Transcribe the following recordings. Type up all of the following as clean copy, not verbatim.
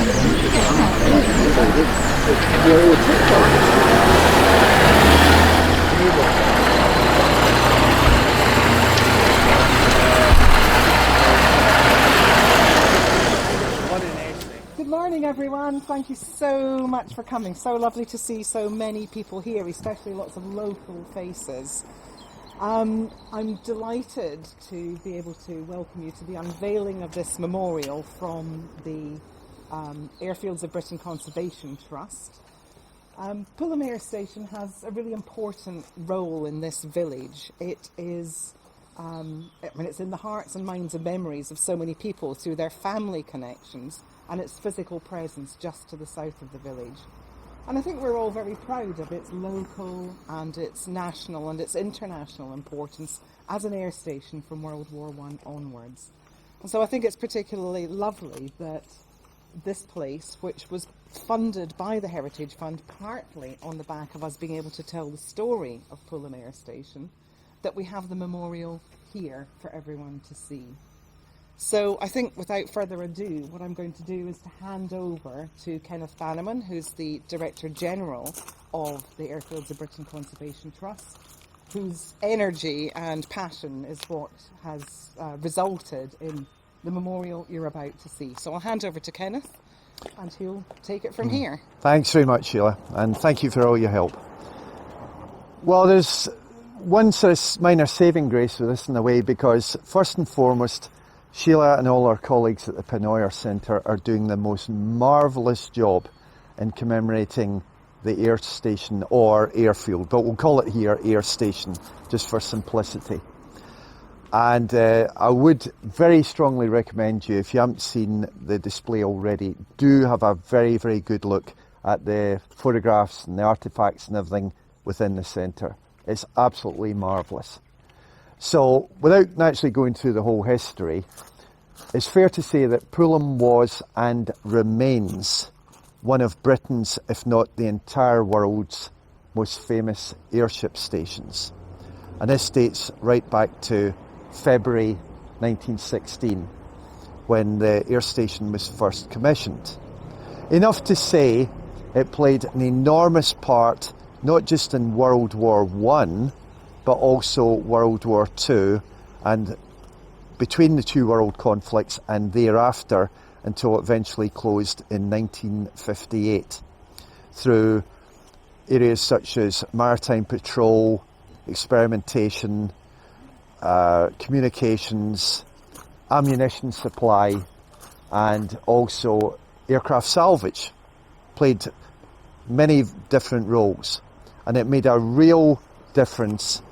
Good morning, everyone. Thank you so much for coming. So lovely to see so many people here, especially lots of local faces. I'm delighted to be able to welcome you to the unveiling of this memorial from the Airfields of Britain Conservation Trust. Pulham Air Station has a really important role in this village. It is, it's in the hearts and minds and memories of so many people through their family connections and its physical presence just to the south of the village. And I think we're all very proud of its local and its national and its international importance as an air station from World War I onwards. And so I think it's particularly lovely that this place, which was funded by the Heritage Fund partly on the back of us being able to tell the story of Pulham Air Station, that we have the memorial here for everyone to see. So I think without further ado, what I'm going to do is to hand over to Kenneth Bannerman, who's the Director General of the Airfields of Britain Conservation Trust, whose energy and passion is what has resulted in the memorial you're about to see. So I'll hand over to Kenneth and he'll take it from here. Thanks very much, Sheila, and thank you for all your help. Well, there's one sort of minor saving grace with this in a way, because first and foremost, Sheila and all our colleagues at the Pennoyer Centre are doing the most marvellous job in commemorating the air station or airfield, but we'll call it here air station just for simplicity. And I would very strongly recommend you, if you haven't seen the display already, do have a very, very good look at the photographs and the artefacts and everything within the centre. It's absolutely marvellous. So, without naturally going through the whole history, it's fair to say that Pulham was and remains one of Britain's, if not the entire world's, most famous airship stations. And this dates right back to February 1916, when the air station was first commissioned. Enough to say it played an enormous part, not just in World War I, but also World War II, and between the two world conflicts and thereafter until it eventually closed in 1958 through areas such as maritime patrol, experimentation, communications, ammunition supply, and also aircraft salvage. Played many different roles, and it made a real difference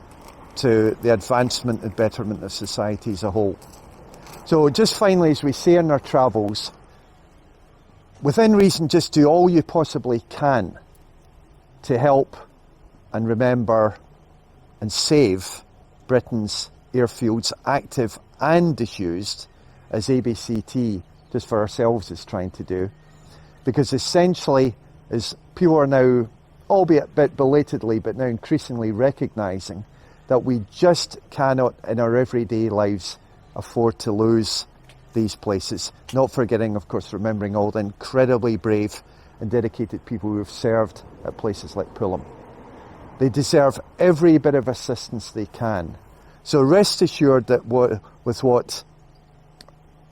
to the advancement and betterment of society as a whole. So just finally, as we say in our travels, within reason, just do all you possibly can to help and remember and save Britain's airfields, active and disused, as ABCT, just for ourselves, is trying to do. Because essentially, as people are now, albeit a bit belatedly, but now increasingly recognising that we just cannot, in our everyday lives, afford to lose these places. Not forgetting, of course, remembering all the incredibly brave and dedicated people who have served at places like Pulham. They deserve every bit of assistance they can. So rest assured that with what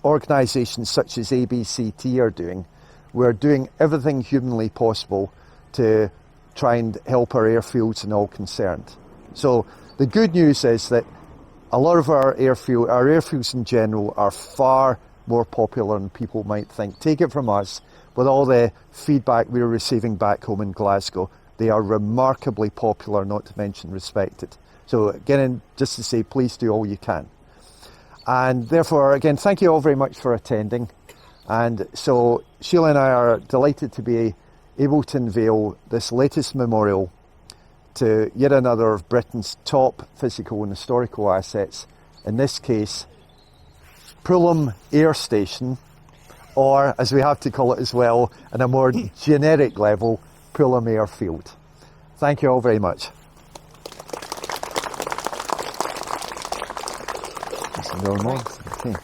organisations such as ABCT are doing, we're doing everything humanly possible to try and help our airfields and all concerned. So the good news is that a lot of our airfields in general are far more popular than people might think. Take it from us, with all the feedback we're receiving back home in Glasgow, they are remarkably popular, not to mention respected. So again, just to say, please do all you can. And therefore, again, thank you all very much for attending. And so Sheila and I are delighted to be able to unveil this latest memorial to yet another of Britain's top physical and historical assets, in this case, Pulham Air Station, or as we have to call it as well, on a more generic level, Pulham Airfield. Thank you all very much. No more. Okay.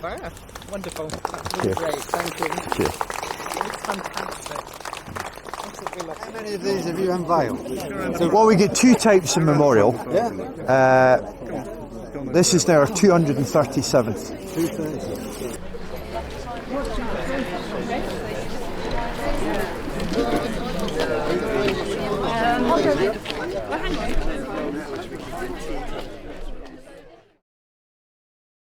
There. Wonderful. That's really Cheers. great. Thank you. Cheers. It's fantastic. Absolutely lovely. How many of these have you unveiled? Well, we get two types in memorial. Yeah. This is now our 237th. 230.